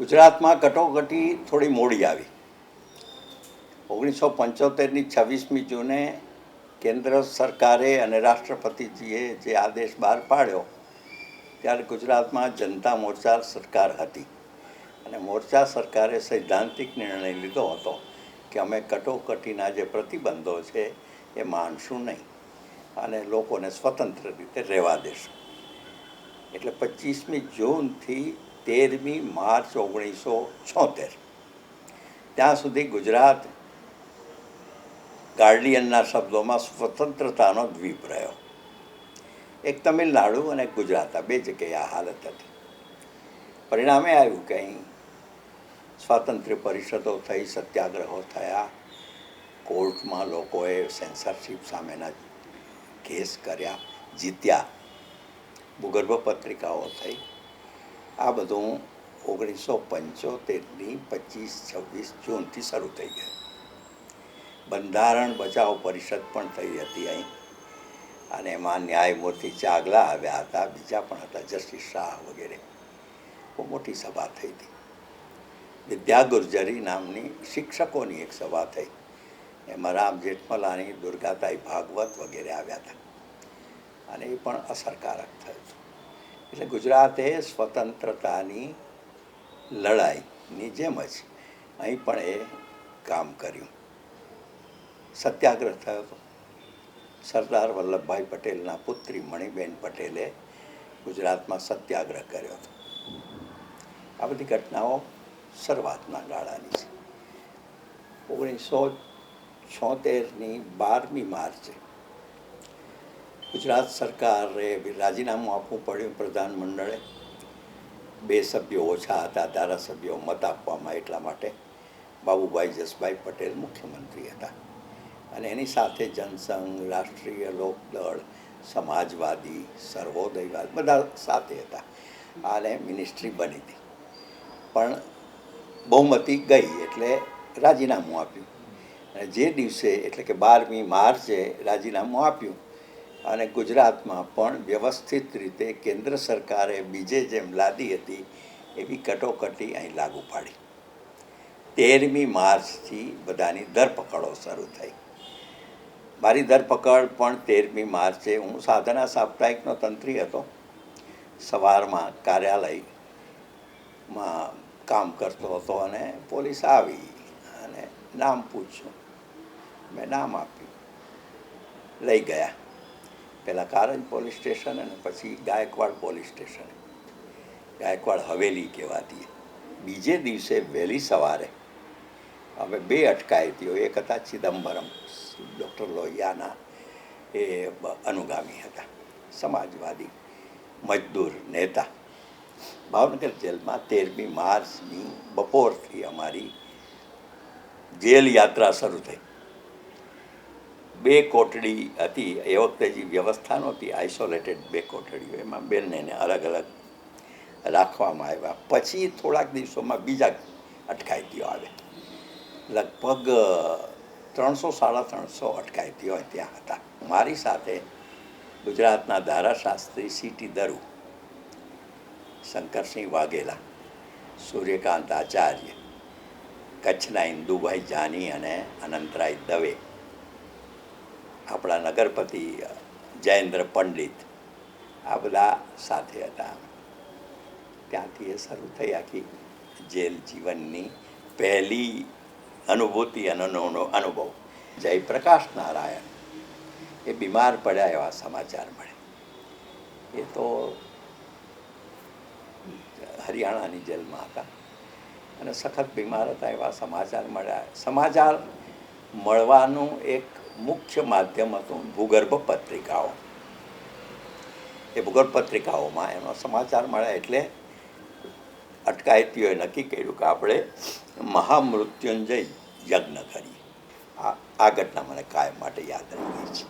ગુજરાતમાં કટોકટી થોડી મોડી આવી. 1975ની 26મી જૂને કેન્દ્ર સરકારે અને રાષ્ટ્રપતિજીએ જે આદેશ બહાર પાડ્યો ત્યારે ગુજરાતમાં જનતા મોરચા સરકાર હતી અને મોરચા સરકારે સૈદ્ધાંતિક નિર્ણય લીધો હતો કે અમે કટોકટીના જે પ્રતિબંધો છે એ માનશું નહીં અને લોકોને સ્વતંત્ર રીતે રહેવા દેશું. એટલે 25મી જૂનથી 13મી માર્ચ 1976 ત્યાં સુધી ગુજરાત ગાર્ડિયનના શબ્દોમાં સ્વતંત્રતાનો દ્વીપ રહ્યો. એક તમિલનાડુ અને ગુજરાત આ બે જગ્યાએ આ હાલત હતી. પરિણામે આવ્યું કે અહીં સ્વાતંત્ર્ય પરિષદો થઈ, સત્યાગ્રહો થયા, કોર્ટમાં લોકોએ સેન્સરશિપ સામેના કેસ કર્યા, જીત્યા, ભૂગર્ભ પત્રિકાઓ થઈ. આ બધું 1975ની 25-26 જૂનથી શરૂ થઈ ગયું. બંધારણ બચાવ પરિષદ પણ થઈ હતી અહીં અને એમાં ન્યાયમૂર્તિ ચાગલા આવ્યા હતા, બીજા પણ હતા, જસ્ટિસ શાહ વગેરે. બહુ મોટી સભા થઈ હતી. વિદ્યા ગુર્જરી નામની શિક્ષકોની એક સભા થઈ, એમાં રામ જેઠમલાણી, દુર્ગાતાઈ ભાગવત વગેરે આવ્યા હતા અને એ પણ અસરકારક થયું. એટલે ગુજરાતે સ્વતંત્રતાની લડાઈની જેમ જ અહીં પણ એ કામ કર્યું. સત્યાગ્રહ થયો હતો. સરદાર વલ્લભભાઈ પટેલના પુત્રી મણિબેન પટેલે ગુજરાતમાં સત્યાગ્રહ કર્યો હતો. આ બધી ઘટનાઓ શરૂઆતના ગાળાની છે. 1976ની 12મી માર્ચે ગુજરાત સરકારે રાજીનામું આપવું પડ્યું. પ્રધાનમંડળે 2 સભ્યો ઓછા હતા, ધારાસભ્યો મત આપવામાં, એટલા માટે બાબુભાઈ જસભાઈ પટેલ મુખ્યમંત્રી હતા અને એની સાથે જનસંઘ, રાષ્ટ્રીય લોકદળ, સમાજવાદી, સર્વોદયવાદ બધા સાથે હતા અને મિનિસ્ટ્રી બની હતી. પણ બહુમતી ગઈ એટલે રાજીનામું આપ્યું અને જે દિવસે એટલે કે 12મી માર્ચે રાજીનામું આપ્યું અને ગુજરાતમાં પણ વ્યવસ્થિત રીતે કેન્દ્ર સરકારે બીજે જેમ લાદી હતી એવી કટોકટી અહીં લાગુ પાડી. 13મી માર્ચથી બધાની ધરપકડો શરૂ થઈ. મારી ધરપકડ પણ 13મી માર્ચે. હું સાધના સાપ્તાહિકનો તંત્રી હતો. સવારમાં કાર્યાલયમાં કામ કરતો હતો અને પોલીસ આવી અને નામ પૂછ્યું. મેં નામ આપ્યું, લઈ ગયા. પહેલાં કારંજ પોલીસ સ્ટેશન અને પછી ગાયકવાડ પોલીસ સ્ટેશન. ગાયકવાડ હવેલી કહેવાતી. બીજે દિવસે વહેલી સવારે અમે 2 અટકાયતીઓ, એક હતા ચિદમ્બરમ, ડૉક્ટર લોહિયાના એ અનુગામી હતા, સમાજવાદી મજદૂર નેતા. ભાવનગર જેલમાં 13મી માર્ચની બપોરથી અમારી જેલ યાત્રા શરૂ થઈ. 2 કોટડી હતી એ વખતે, જે વ્યવસ્થા નહોતી, આઇસોલેટેડ 2 કોટડીઓ, એમાં બંનેને અલગ અલગ રાખવામાં આવ્યા. પછી થોડાક દિવસોમાં બીજા અટકાયતીઓ આવ્યા. લગભગ 300-350 અટકાયતીઓ ત્યાં હતા. મારી સાથે ગુજરાતના ધારાશાસ્ત્રી સીટી દરુ, શંકરસિંહ વાઘેલા, સૂર્યકાંત આચાર્ય, કચ્છના ઇન્દુભાઈ જાની અને અનંતરાય દવે, આપણા નગરપતિ જયેન્દ્ર પંડિત, આ બધા સાથે હતા. ત્યાંથી એ શરૂ થઈ આખી જેલ જીવનની પહેલી અનુભૂતિ અને અનુભવ. જયપ્રકાશ નારાયણ એ બીમાર પડ્યા એવા સમાચાર મળે. એ તો હરિયાણાની જેલમાં હતા અને સખત બીમાર હતા એવા સમાચાર મળ્યા. સમાચાર મળવાનું એક મુખ્ય માધ્યમ હતું ભૂગર્ભ પત્રિકાઓ. એ ભૂગર્ભ પત્રિકાઓમાં એનો સમાચાર મળ્યા એટલે અટકાયતીઓએ નક્કી કર્યું કે આપણે મહામૃત્યુંજય યજ્ઞ કરીએ. આ ઘટના મને કાયમ માટે યાદ રહી ગઈ છે.